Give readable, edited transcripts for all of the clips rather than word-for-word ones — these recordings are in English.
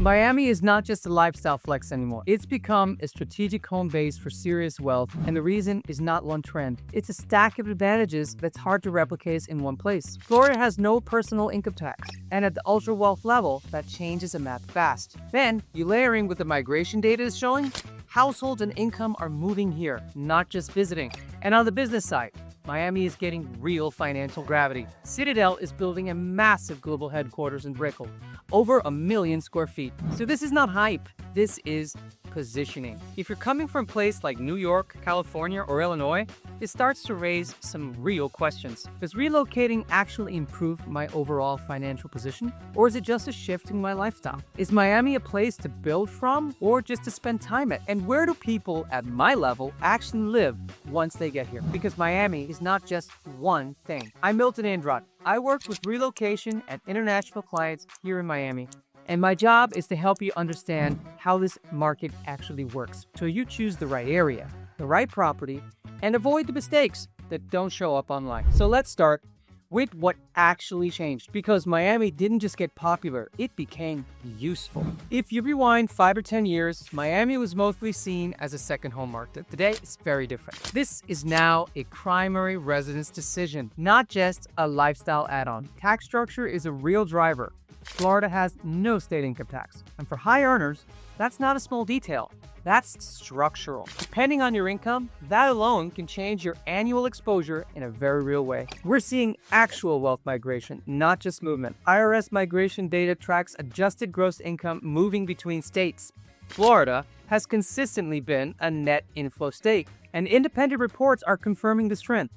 Miami is not just a lifestyle flex anymore. It's become a strategic home base for serious wealth, and the reason is not one trend. It's a stack of advantages that's hard to replicate in one place. Florida has no personal income tax, and at the ultra wealth level, that changes a map fast. Then, you layer in what the migration data is showing, households and income are moving here, not just visiting. And on the business side, Miami is getting real financial gravity. Citadel is building a massive global headquarters in Brickell, over 1 million square feet. So this is not hype, this is positioning. If you're coming from a place like New York, California, or Illinois, it starts to raise some real questions. Does relocating actually improve my overall financial position? Or is it just a shift in my lifestyle? Is Miami a place to build from or just to spend time at? And where do people at my level actually live once they get here? Because Miami is not just one thing. I'm Milton Andrade. I work with relocation and international clients here in Miami. And my job is to help you understand how this market actually works, so you choose the right area, the right property, and avoid the mistakes that don't show up online. So let's start with what actually changed, because Miami didn't just get popular, it became useful. If you rewind 5 or 10 years, Miami was mostly seen as a second home market. Today, it's very different. This is now a primary residence decision, not just a lifestyle add-on. Tax structure is a real driver. Florida has no state income tax, and for high earners, that's not a small detail. That's structural. Depending on your income, that alone can change your annual exposure in a very real way. We're seeing actual wealth migration, not just movement. IRS migration data tracks adjusted gross income moving between states. Florida has consistently been a net inflow state, and independent reports are confirming this trend.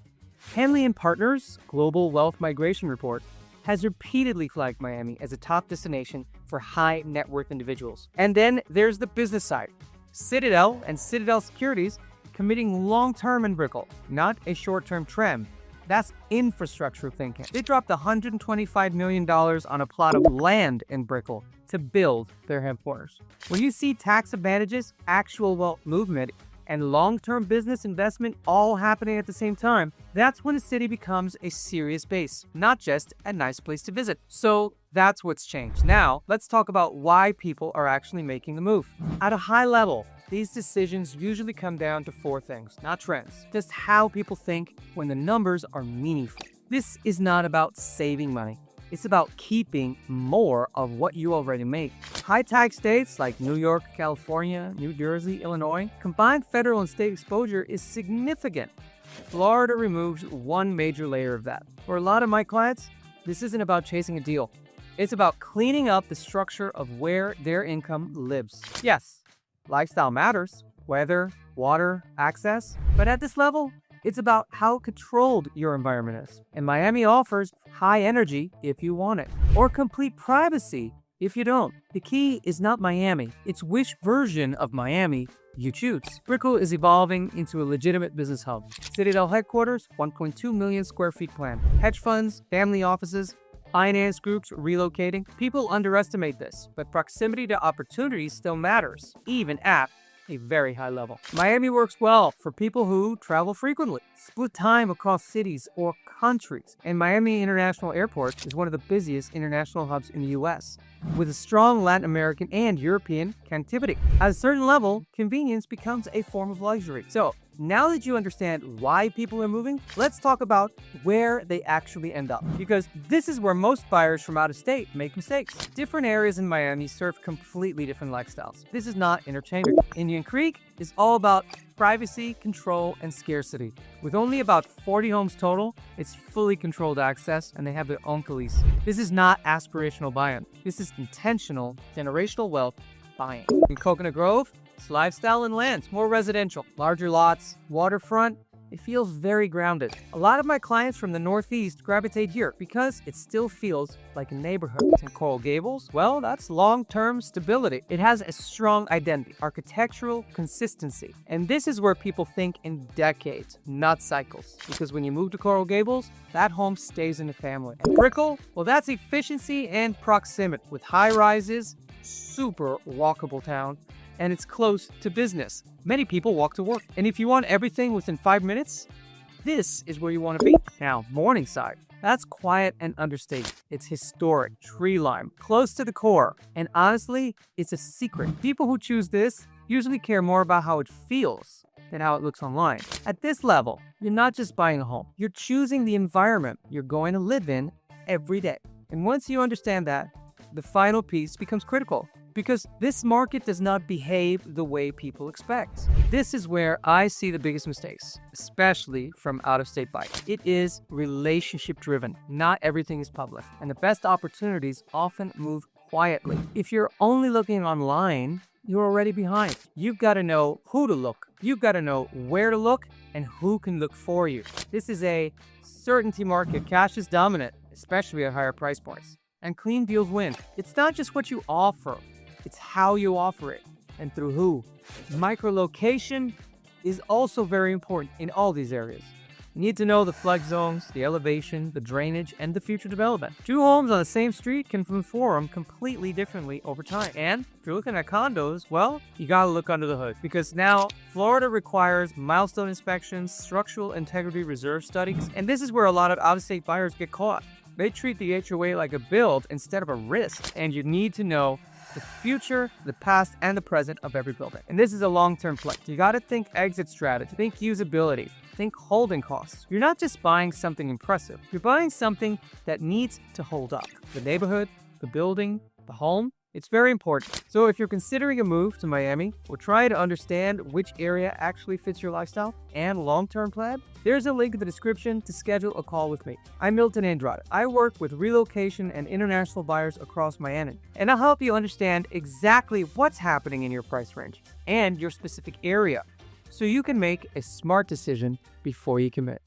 Henley & Partners' Global Wealth Migration Report has repeatedly flagged Miami as a top destination for high net worth individuals. And then there's the business side. Citadel and Citadel Securities committing long-term in Brickell, not a short-term trend. That's infrastructure thinking. They dropped $125 million on a plot of land in Brickell to build their headquarters. When you see tax advantages, actual wealth movement, and long-term business investment all happening at the same time, that's when a city becomes a serious base, not just a nice place to visit. So that's what's changed. Now, let's talk about why people are actually making the move. At a high level, these decisions usually come down to 4 things, not trends. Just how people think when the numbers are meaningful. This is not about saving money. It's about keeping more of what you already make. High tax states like New York, California, New Jersey, Illinois, combined federal and state exposure is significant. Florida removes one major layer of that. For a lot of my clients, this isn't about chasing a deal. It's about cleaning up the structure of where their income lives. Yes, lifestyle matters, weather, water, access, but at this level, it's about how controlled your environment is. And Miami offers high energy if you want it, or complete privacy if you don't. The key is not Miami, it's which version of Miami you choose. Brickell is evolving into a legitimate business hub. Citadel headquarters, 1.2 million square feet plan. Hedge funds, family offices, finance groups relocating. People underestimate this, but proximity to opportunity still matters, even at a very high level. Miami works well for people who travel frequently, split time across cities or countries. And Miami International Airport is one of the busiest international hubs in the US, with a strong Latin American and European connectivity. At a certain level, convenience becomes a form of luxury. So, now that you understand why people are moving, let's talk about where they actually end up. Because this is where most buyers from out of state make mistakes. Different areas in Miami serve completely different lifestyles. This is not interchangeable. Indian Creek is all about privacy, control, and scarcity. With only about 40 homes total, it's fully controlled access, and they have their own police. This is not aspirational buying. This is intentional, generational wealth buying. In Coconut Grove, it's lifestyle and lands, more residential, larger lots, waterfront. It feels very grounded. A lot of my clients from the Northeast gravitate here because it still feels like a neighborhood. In Coral Gables, well, that's long-term stability. It has a strong identity, architectural consistency. And this is where people think in decades, not cycles. Because when you move to Coral Gables, that home stays in the family. And Brickell, well, that's efficiency and proximity. With high rises, super walkable town, and it's close to business. Many people walk to work. And if you want everything within 5 minutes, this is where you want to be. Now, Morningside, That's quiet and understated. It's historic, tree lime, close to the core. And honestly, it's a secret. People who choose this usually care more about how it feels than how it looks online. At this level, you're not just buying a home. You're choosing the environment you're going to live in every day. And once you understand that, the final piece becomes critical, because this market does not behave the way people expect. This is where I see the biggest mistakes, especially from out-of-state buyers. It is relationship-driven. Not everything is public, and the best opportunities often move quietly. If you're only looking online, you're already behind. You've got to know who to look. You've got to know where to look and who can look for you. This is a certainty market. Cash is dominant, especially at higher price points. And clean deals win. It's not just what you offer, it's how you offer it and through who. Micro-location is also very important in all these areas. You need to know the flex zones, the elevation, the drainage, and the future development. Two homes on the same street can perform completely differently over time. And if you're looking at condos, well, you gotta look under the hood, because now Florida requires milestone inspections, structural integrity reserve studies, and this is where a lot of out-of-state buyers get caught. They treat the HOA like a build instead of a risk, and you need to know the future, the past, and the present of every building. And this is a long-term play. You gotta think exit strategy, think usability, think holding costs. You're not just buying something impressive, you're buying something that needs to hold up. The neighborhood, the building, the home, it's very important. So if you're considering a move to Miami or trying to understand which area actually fits your lifestyle and long-term plan, there's a link in the description to schedule a call with me. I'm Milton Andrade. I work with relocation and international buyers across Miami, and I'll help you understand exactly what's happening in your price range and your specific area, so you can make a smart decision before you commit.